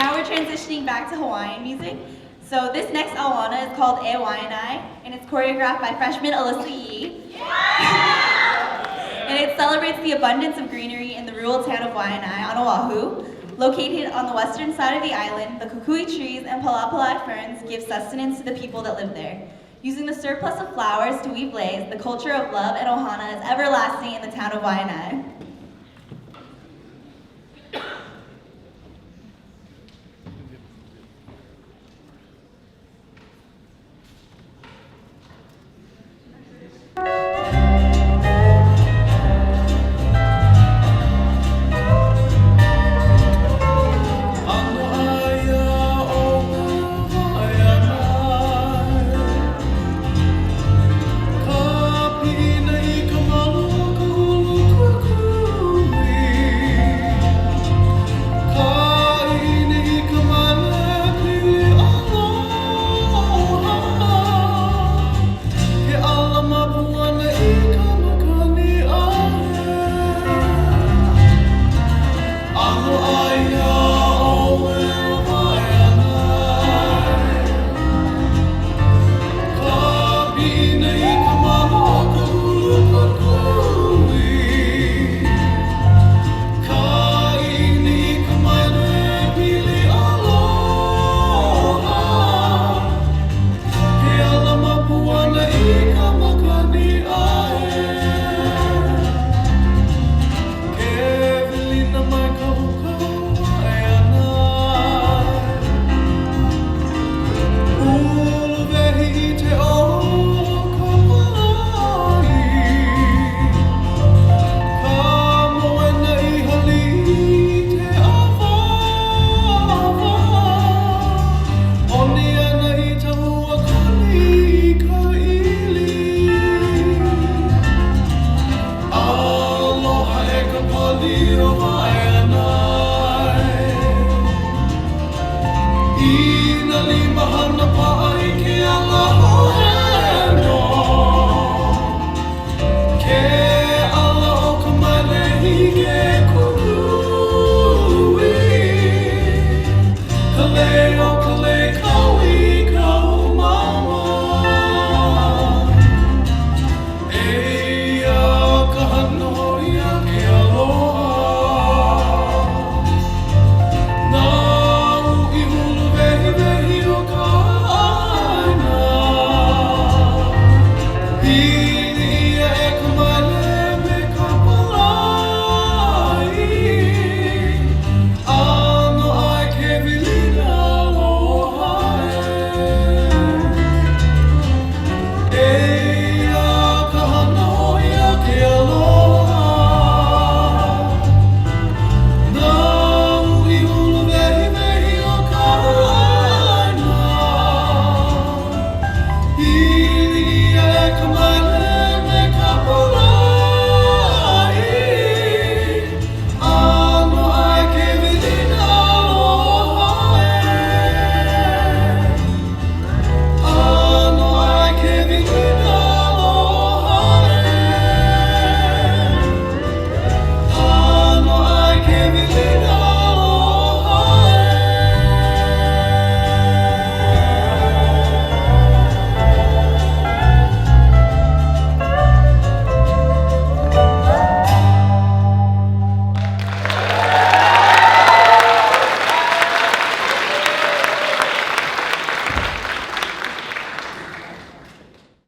now we're transitioning back to Hawaiian music. So this next awana is called E Waianae, and it's choreographed by freshman Alyssa Yee. And it celebrates the abundance of greenery in the rural town of Waianae on Oahu. Located on the western side of the island, the kukui trees and palapalai ferns give sustenance to the people that live there. Using the surplus of flowers to weave leis, the culture of love and ohana is everlasting in the town of Waianae.